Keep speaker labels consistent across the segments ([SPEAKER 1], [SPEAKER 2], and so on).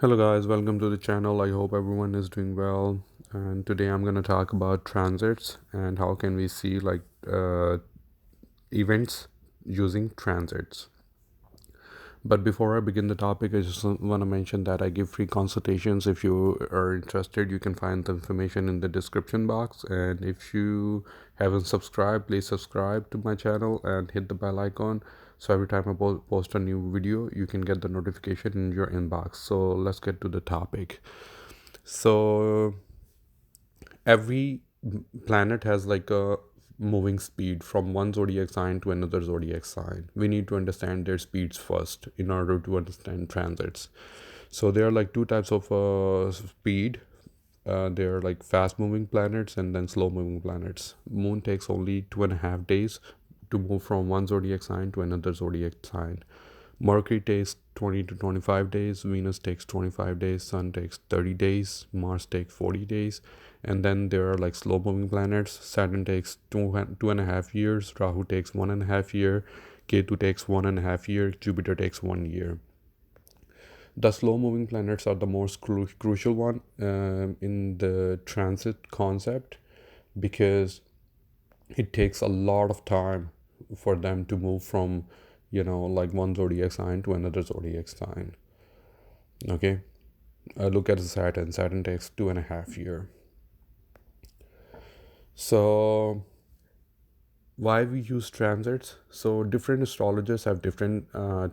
[SPEAKER 1] Hello guys, welcome to the channel. I hope everyone is doing well. And today I'm going to talk about transits and how can we see events using transits. But before I begin the topic, I just want to mention that I give free consultations. If you are interested, you can find the information in the description box. And if you haven't subscribed, please subscribe to my channel and hit the bell icon. So every time I post a new video, you can get the notification in your inbox. So let's get to the topic. So every planet has like a moving speed from one zodiac sign to another zodiac sign. We need to understand their speeds first in order to understand transits. So there are like two types of speed. There are like fast moving planets and then slow moving planets. Moon takes only 2.5 days to move from one zodiac sign to another zodiac sign. Mercury takes 20 to 25 days, Venus takes 25 days, Sun takes 30 days, Mars takes 40 days, and then there are like slow moving planets. Saturn takes 2.5 years, Rahu takes 1.5 year, Ketu takes 1.5 year, Jupiter takes 1 year. The slow moving planets are the most crucial one in the transit concept because it takes a lot of time for them to move from like one zodiac sign to another zodiac sign. Okay, look at Saturn takes 2.5 years. So why we use transits? So different astrologers have different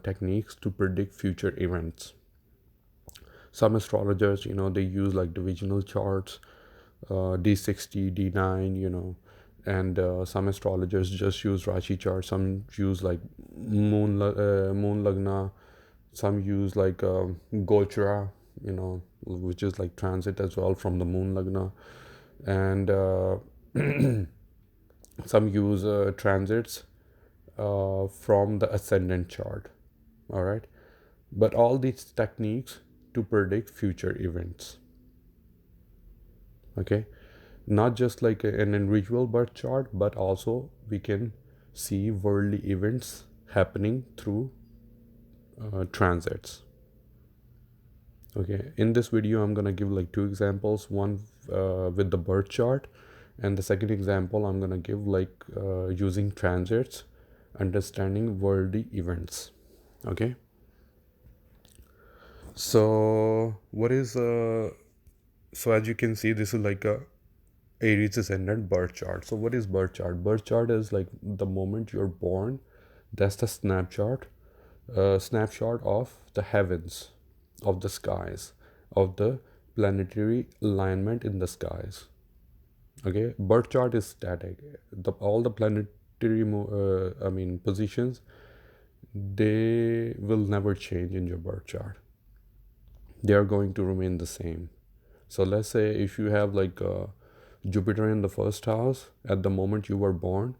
[SPEAKER 1] techniques to predict future events. Some astrologers, they use like divisional charts, D60, D9, and some astrologers just use Rashi chart. Some use like moon lagna. Some use like Gochara, which is like transit as well from the moon lagna, and some use transits from the ascendant chart. All right, but all these techniques to predict future events. Okay, not just like an individual birth chart, but also we can see worldly events happening through transits. Okay, in this video I'm gonna give like two examples, one with the birth chart, and the second example I'm gonna give like using transits, understanding worldly events. Okay, so what is so as you can see, this is like a Aries ascendant birth chart. So what is birth chart? Birth chart is like the moment you're born. That's the snapshot of the heavens, of the skies, of the planetary alignment in the skies. Okay, birth chart is static. All the planetary positions, they will never change in your birth chart. They are going to remain the same. So let's say if you have like Jupiter in the first house at the moment you were born,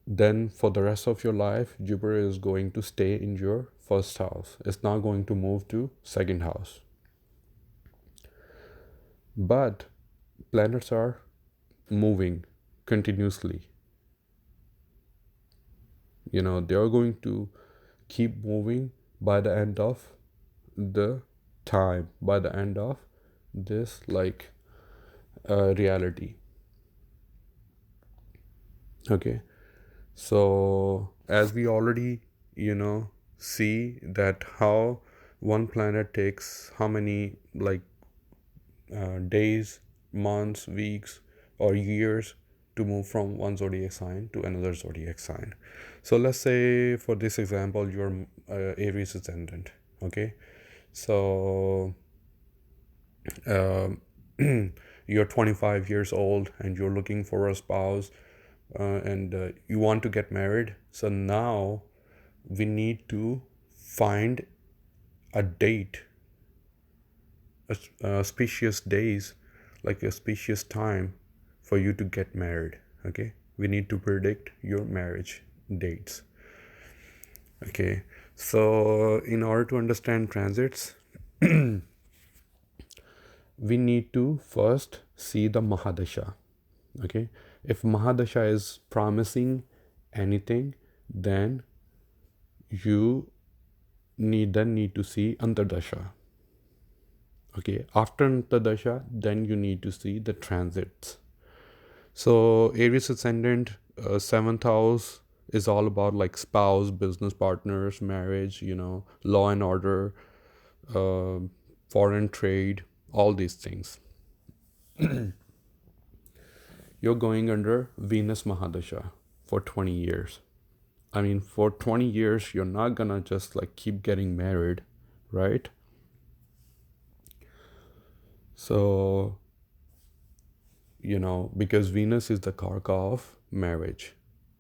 [SPEAKER 1] then for the rest of your life Jupiter is going to stay in your first house. It's not going to move to second house. But planets are moving continuously. They are going to keep moving by the end of the time, by the end of this like reality. Okay, so as we already see that how one planet takes how many like days, months, weeks, or years to move from one zodiac sign to another zodiac sign. So let's say for this example you're Aries ascendant. Okay, so you're 25 years old and you're looking for a spouse, and you want to get married. So now we need to find a date, auspicious days, like auspicious time for you to get married. Okay, we need to predict your marriage dates. Okay, so in order to understand transits, we need to first see the Mahadasha. Okay, if Mahadasha is promising anything, then you need to see Antardasha. Okay, after Antardasha, then you need to see the transits. So Aries ascendant, seventh house is all about like spouse, business partners, marriage, law and order, uh, foreign trade, all these things. You're going under Venus Mahadasha for 20 years. I mean, for 20 years, you're not gonna just like keep getting married, right? So, because Venus is the karka of marriage,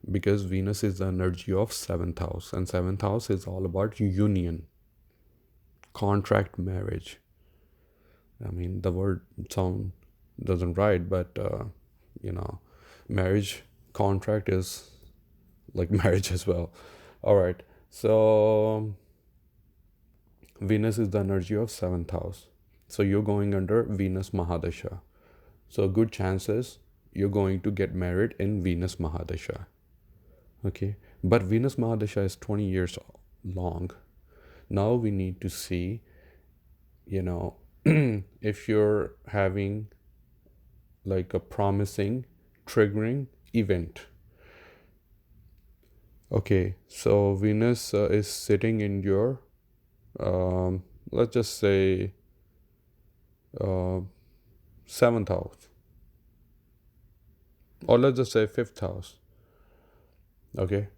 [SPEAKER 1] because Venus is the energy of seventh house, and seventh house is all about union, contract, marriage. I mean, the word sound doesn't right, but marriage contract is like marriage as well. All right. So Venus is the energy of seventh house. So you're going under Venus Mahadasha. So good chances you're going to get married in Venus Mahadasha. Okay. But Venus Mahadasha is 20 years long. Now we need to see, if you're having like a promising triggering event. Okay, so Venus is sitting in your, let's just say, uh, seventh house, or let's just say fifth house. Okay,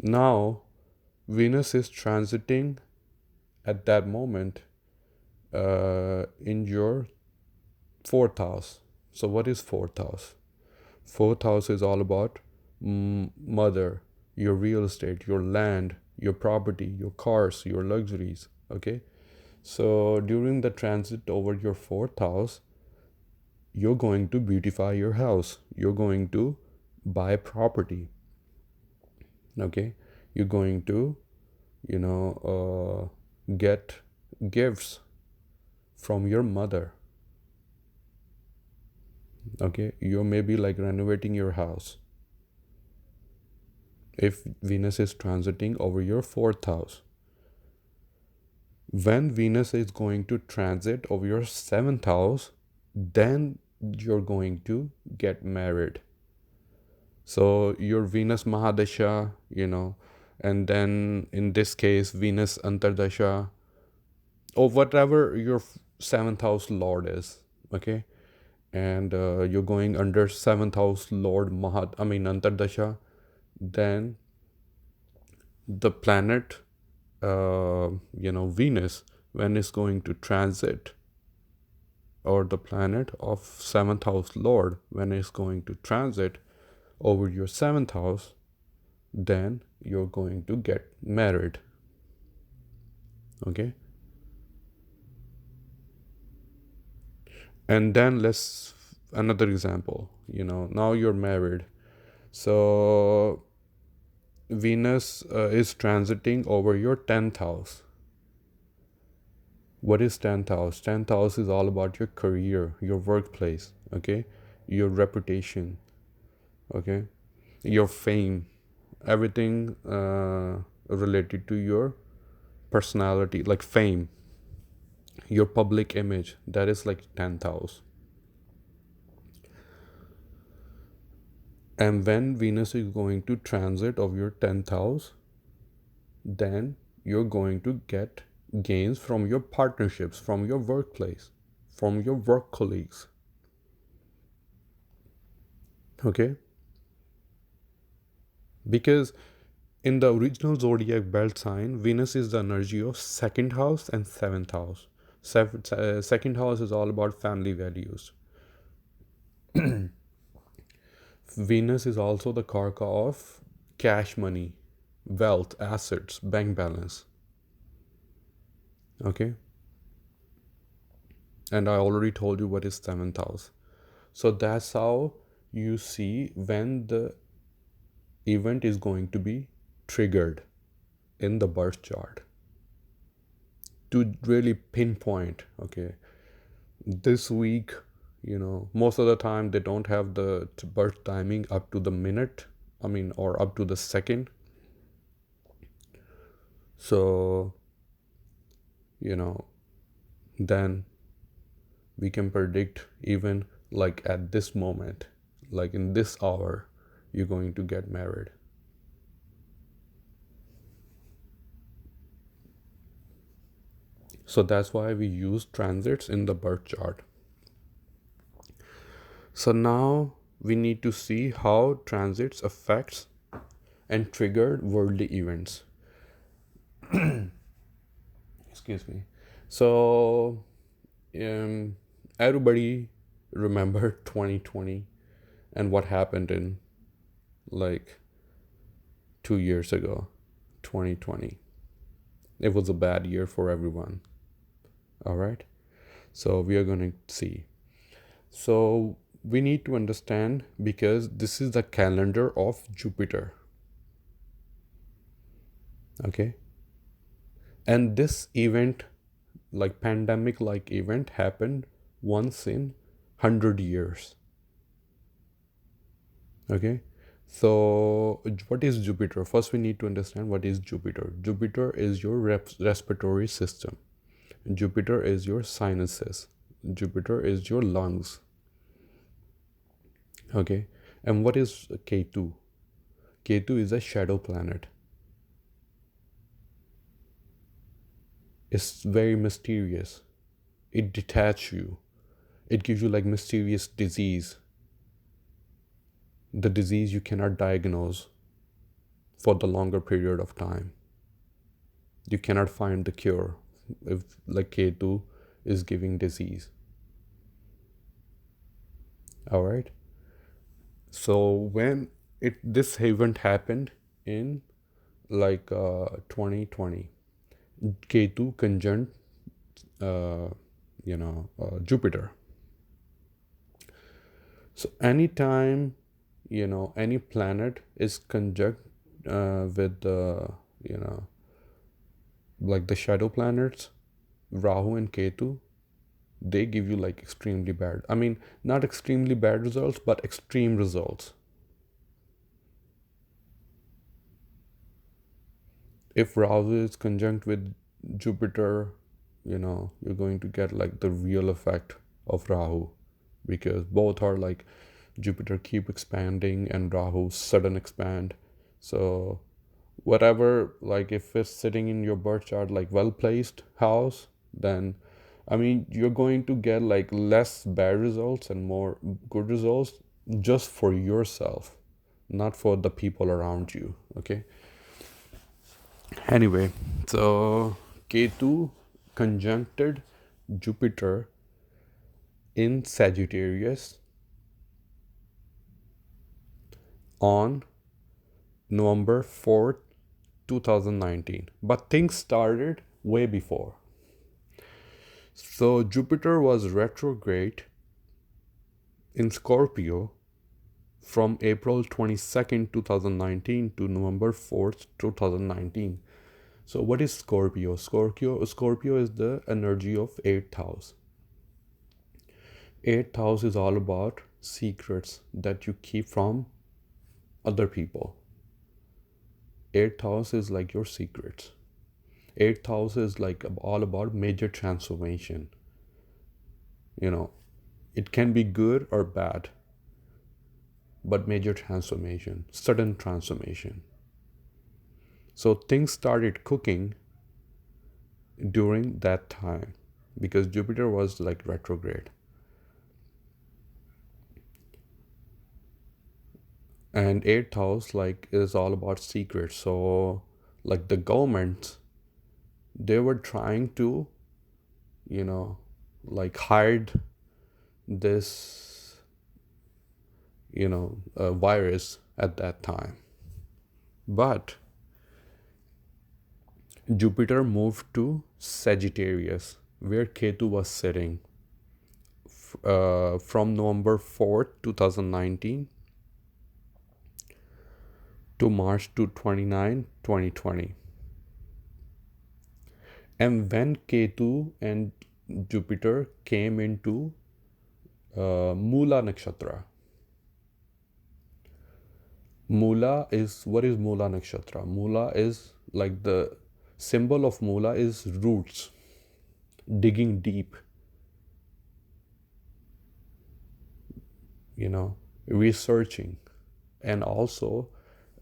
[SPEAKER 1] now Venus is transiting at that moment in your fourth house. So, what is fourth house? Fourth house is all about mother, your real estate, your land, your property, your cars, your luxuries. Okay, so during the transit over your fourth house, you're going to beautify your house, you're going to buy property. Okay, you're going to get gifts from your mother. Okay, you may be like renovating your house if Venus is transiting over your fourth house. When Venus is going to transit over your seventh house, then you're going to get married. So your Venus Mahadasha, and then in this case Venus Antardasha, or whatever your seventh house lord is. Okay, and you're going under seventh house lord Antardasha, then the planet Venus, when it's going to transit, or the planet of seventh house lord when it's going to transit over your seventh house, then you're going to get married. Okay, and then let's another example. Now you're married, so Venus is transiting over your 10th house. What is 10th house? 10th house is all about your career, your workplace, okay, your reputation, okay, your fame, everything related to your personality, like fame, your public image. That is like 10th house. And when Venus is going to transit of your 10th house, then you're going to get gains from your partnerships, from your workplace, from your work colleagues. Okay, because in the original zodiac belt sign, Venus is the energy of second house and seventh house. Second house is all about family values. Venus is also the karka of cash money, wealth, assets, bank balance. Okay, and I already told you what is seventh house. So that's how you see when the event is going to be triggered in the birth chart to really pinpoint. Okay, this week, most of the time they don't have the birth timing up to the minute, or up to the second. So then we can predict even like at this moment, like in this hour, you're going to get married. So that's why we use transits in the birth chart. So now we need to see how transits affects and triggered worldly events. Excuse me. So everybody remember 2020 and what happened in like 2 years ago, 2020. It was a bad year for everyone. All right. So we are going to see. So we need to understand, because this is the calendar of Jupiter. Okay. And this event, like pandemic like event, happened once in 100 years. Okay. So what is Jupiter? First we need to understand what is Jupiter. Jupiter is your respiratory system. Jupiter is your sinuses. Jupiter is your lungs. Okay. And what is Ketu? Ketu is a shadow planet. It's very mysterious. It detaches you. It gives you like mysterious disease. The disease you cannot diagnose for the longer period of time. You cannot find the cure if like Ketu is giving disease. All right. So when this event happened in like 2020, Ketu conjunct Jupiter. So anytime any planet is conjunct with the like the shadow planets, Rahu and Ketu, they give you like extremely bad, I mean not extremely bad results, but extreme results. If Rahu is conjunct with Jupiter, you're going to get like the real effect of Rahu, because both are like Jupiter keep expanding and Rahu sudden expand. So whatever, like if it's sitting in your birth chart like well placed house, then I mean you're going to get like less bad results and more good results just for yourself, not for the people around you. Okay. Anyway, so Ketu conjuncted Jupiter in Sagittarius on November 4th, 2019. But things started way before. So Jupiter was retrograde in Scorpio from April 22nd, 2019 to November 4th, 2019. So what is Scorpio? Scorpio is the energy of 8th house. 8th house is all about secrets that you keep from other people. 8th house is like your secrets. 8th house is like all about major transformation. It can be good or bad, but major transformation, sudden transformation. So things started cooking during that time because Jupiter was like retrograde. And 8th house like is all about secrets. So like the governments, they were trying to like hide this virus at that time. But Jupiter moved to Sagittarius, where Ketu was sitting from November 4th, 2019 to March 29, 2020. And when Ketu and Jupiter came into Mula Nakshatra. Mula is, what is Mula Nakshatra? Mula is like the symbol of Mula is roots. digging deep, researching. And also,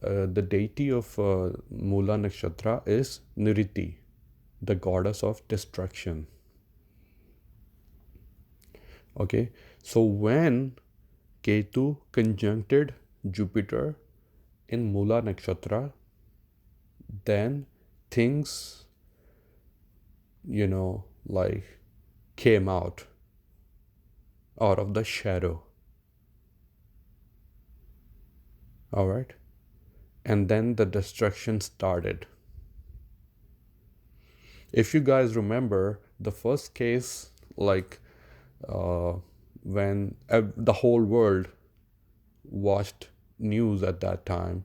[SPEAKER 1] the deity of Mula Nakshatra is Niriti, the goddess of destruction. Okay, so when Ketu conjuncted Jupiter in Mula Nakshatra, then things, like came out of the shadow. All right. And then the destruction started. If you guys remember the first case, like when the whole world watched news at that time,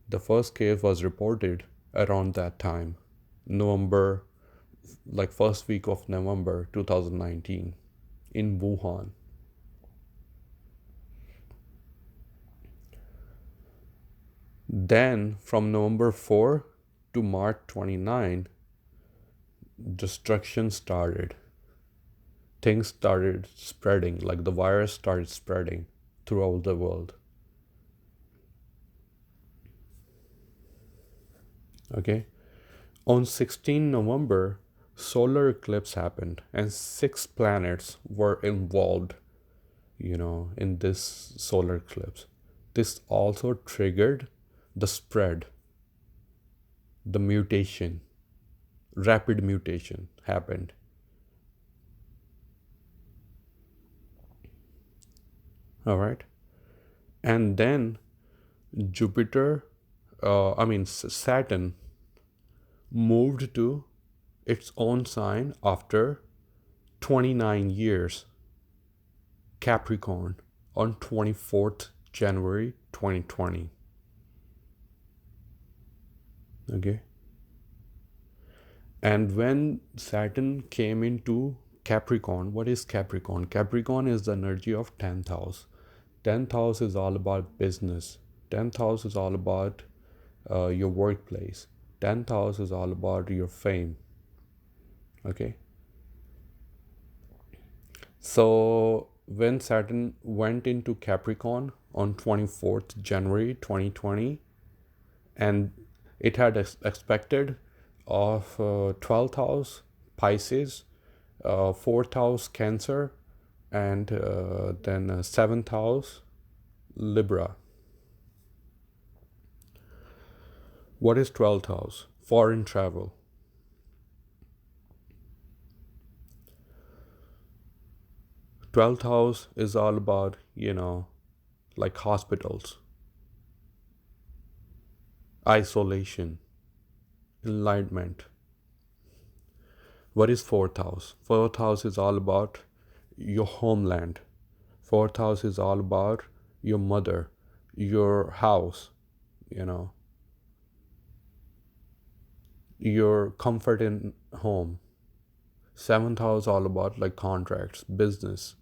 [SPEAKER 1] the first case was reported around that time, November, like first week of November 2019 in Wuhan. Then from November 4 to March 29, destruction started. Things started spreading, like the virus started spreading throughout the world. Okay. On 16 November, solar eclipse happened and 6 planets were involved, in this solar eclipse. This also triggered the spread, the mutation, rapid mutation happened. All right. And then Jupiter, Saturn moved to its own sign after 29 years, Capricorn, on 24th January 2020. Okay. And when Saturn came into Capricorn, what is Capricorn? Capricorn is the energy of 10th house. 10th house is all about business. 10th house is all about your workplace. 10th house is all about your fame. Okay. So when Saturn went into Capricorn on 24th January 2020, and it had expected of 12th house Pisces, 4th house Cancer, and then 7th house Libra. What is 12th house? Foreign travel. Twelfth house is all about, like hospitals, isolation, enlightenment. What is fourth house? Fourth house is all about your homeland. Fourth house is all about your mother, your house, your comfort in home. Seventh house all about like contracts, business,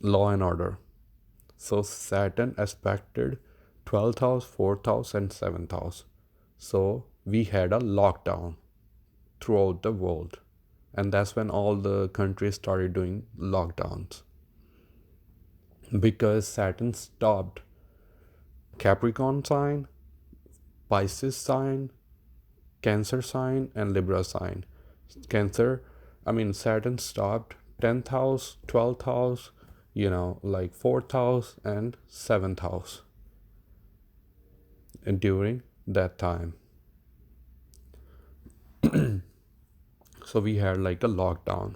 [SPEAKER 1] law and order. So Saturn aspected 12th house, 4th house, and 7th house. So we had a lockdown throughout the world. And that's when all the countries started doing lockdowns. Because Saturn stopped Capricorn sign, Pisces sign, Cancer sign, and Libra sign. Saturn stopped 10th house, 12th house, like 4th house and 7th house during that time. So we had like a lockdown.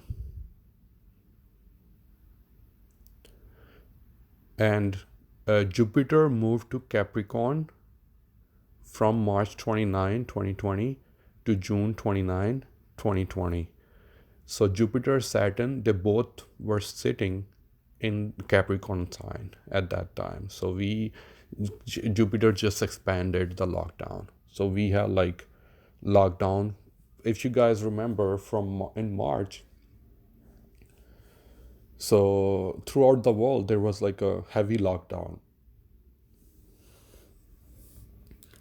[SPEAKER 1] And Jupiter moved to Capricorn from March 29, 2020 to June 29, 2020. So Jupiter, Saturn, they both were sitting in Capricorn sign at that time. So Jupiter just expanded the lockdown. So we have like lockdown. If you guys remember from in March, so throughout the world there was like a heavy lockdown.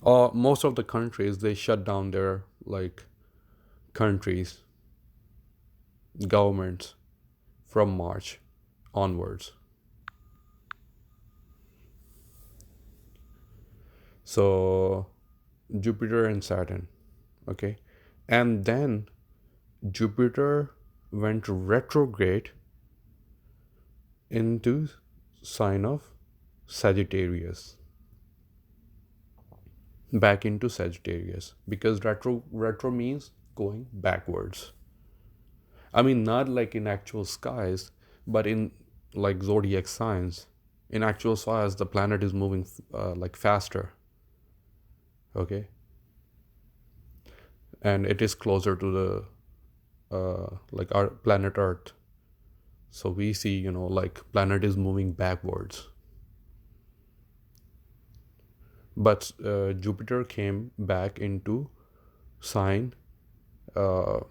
[SPEAKER 1] Most of the countries, they shut down their like countries. governments from March onwards. So Jupiter and Saturn, okay, and then Jupiter went retrograde into sign of Sagittarius, back into Sagittarius, because retro means going backwards. I mean, not like in actual skies, but in like zodiac signs. In actual skies, the planet is moving like faster, okay, and it is closer to the like our planet Earth. So we see, like planet is moving backwards. But Jupiter came back into sign uh,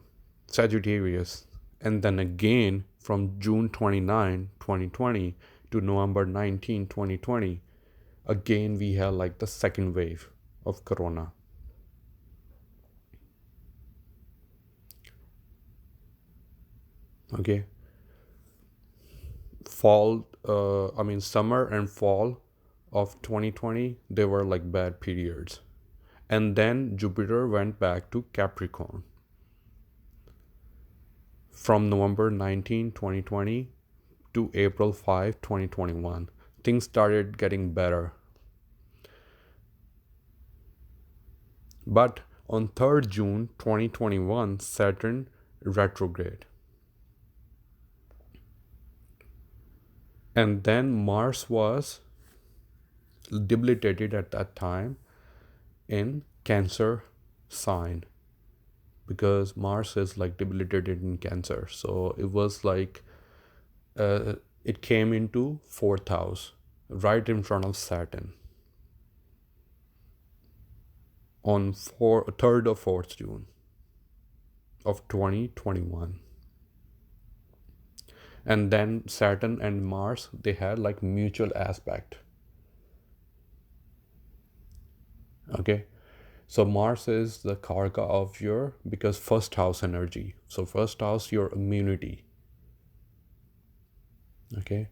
[SPEAKER 1] Sagittarius, and then again from June 29, 2020 to November 19, 2020, again we have like the second wave of corona. Okay, summer and fall of 2020, they were like bad periods. And then Jupiter went back to Capricorn from November 19, 2020 to April 5, 2021. Things started getting better. But on 3rd June 2021, Saturn retrograde. And then Mars was debilitated at that time in Cancer sign, because Mars is like debilitated in Cancer. So it was like it came into 4th house right in front of Saturn on 3rd or 4th June of 2021. And then Saturn and Mars, they had like mutual aspect. Okay, so Mars is the karaka of your, because first house energy. So first house, your immunity. Okay,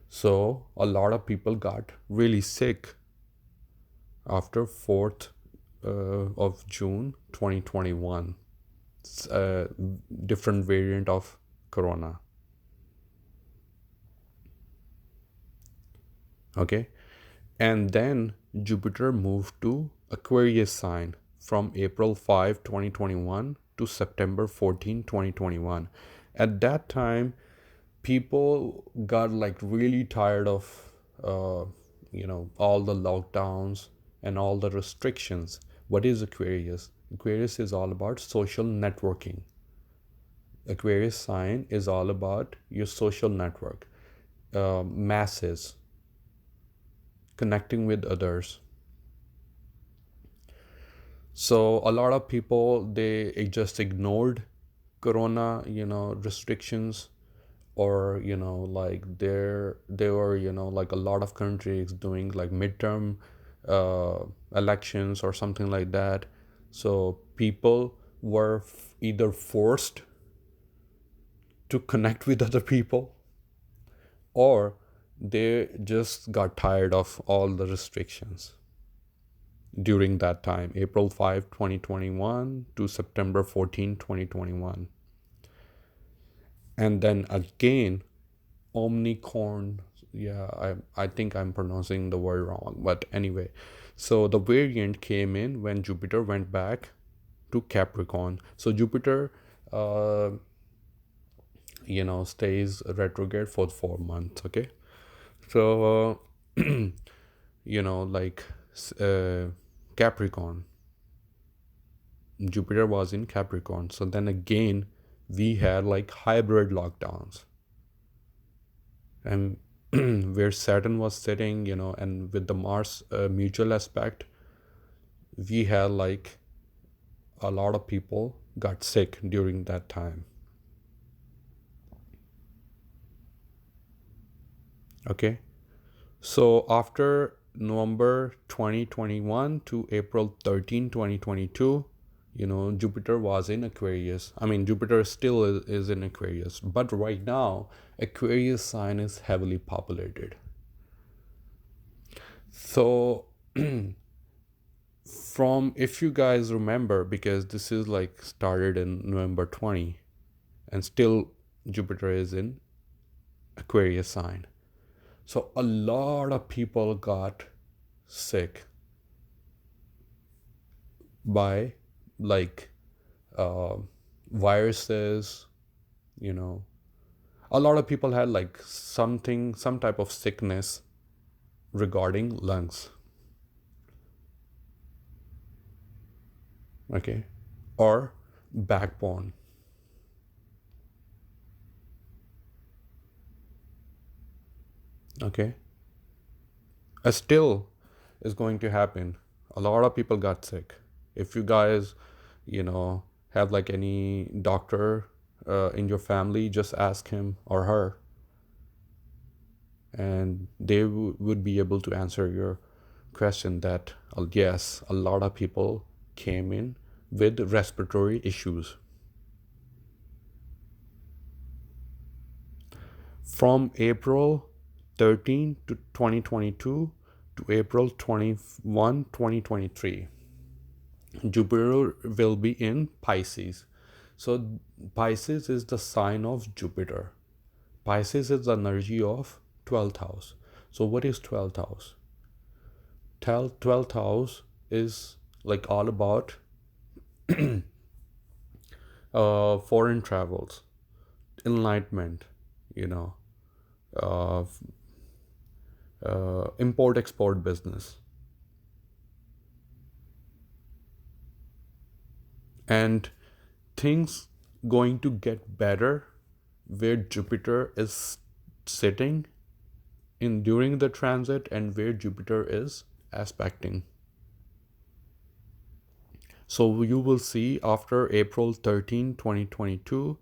[SPEAKER 1] so a lot of people got really sick after 4th of June 2021. It's a different variant of corona. Okay, and then Jupiter moved to Aquarius sign from April 5, 2021 to September 14, 2021. At that time, people got like really tired of all the lockdowns and all the restrictions. What is Aquarius? Aquarius is all about social networking. Aquarius sign is all about your social network, masses, connecting with others. So a lot of people, they just ignored corona restrictions, or like there were like a lot of countries doing like midterm elections or something like that. So people were either forced to connect with other people, or they just got tired of all the restrictions during that time, April 5, 2021 to September 14, 2021. And then again, Omnicorn, yeah, I think I'm pronouncing the word wrong, but anyway, so the variant came in when Jupiter went back to Capricorn. So Jupiter stays retrograde for 4 months. Okay, so like Capricorn, Jupiter was in Capricorn. So then again we had like hybrid lockdowns, and where Saturn was sitting, and with the Mars mutual aspect, we had like a lot of people got sick during that time. Okay, so after November 2021 to April 13, 2022, Jupiter was in Aquarius. I mean, Jupiter still is in Aquarius, but right now Aquarius sign is heavily populated. So from, if you guys remember, because this is like started in November 20, and still Jupiter is in Aquarius sign. So a lot of people got sick by like viruses, a lot of people had like some type of sickness regarding lungs, okay, or backbone. Okay, still is going to happen. A lot of people got sick. If you guys have like any doctor in your family, just ask him or her, and they would be able to answer your question that yes, a lot of people came in with respiratory issues. From April 13 to 2022 to April 21, 2023, Jupiter will be in Pisces. So Pisces is the sign of Jupiter. Pisces is the energy of 12th house. So what is 12th house? 12th house is like all about foreign travels, enlightenment, uh, import export business, and things going to get better where Jupiter is sitting in during the transit and where Jupiter is aspecting. So you will see after April 13, 2022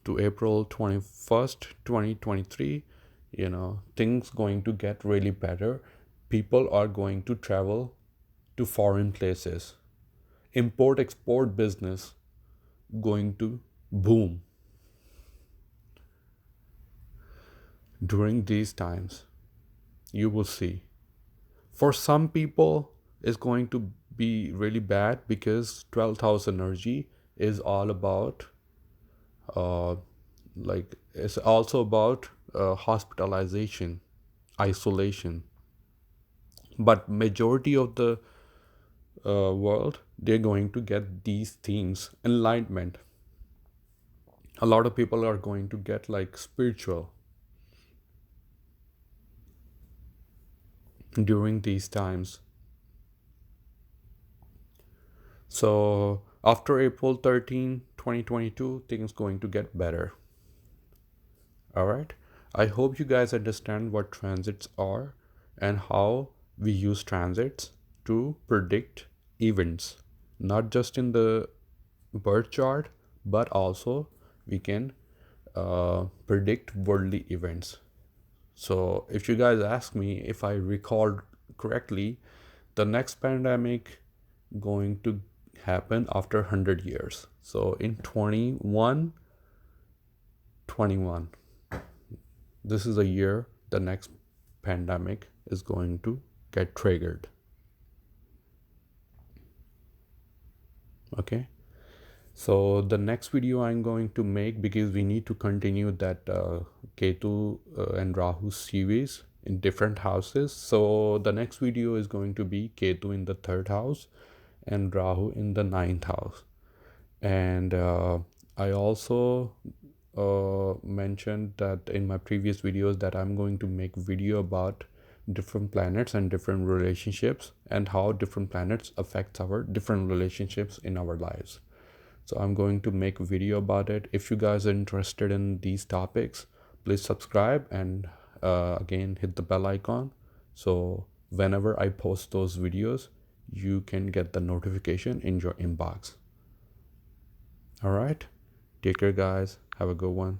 [SPEAKER 1] to April 21st, 2023, things going to get really better. People are going to travel to foreign places. Import export business going to boom during these times. You will see. For some people, it's going to be really bad because 12th house energy is all about it's also about hospitalization, isolation. But majority of the world, they're going to get these themes, enlightenment. A lot of people are going to get like spiritual during these times. So after April 13, 2022, things going to get better. All right. I hope you guys understand what transits are and how we use transits to predict events, not just in the birth chart, but also we can predict worldly events. So if you guys ask me, if I recall correctly, the next pandemic going to happen after 100 years. So in 21, this is a year the next pandemic is going to get triggered. Okay. So the next video I'm going to make, because we need to continue that Ketu and Rahu series in different houses. So the next video is going to be Ketu in the 3rd house and Rahu in the 9th house. And I also mentioned that in my previous videos that I'm going to make video about different planets and different relationships and how different planets affect our different relationships in our lives. So I'm going to make a video about it. If you guys are interested in these topics, please subscribe and again hit the bell icon. So whenever I post those videos, you can get the notification in your inbox. All right. Take care, guys. Have a good one.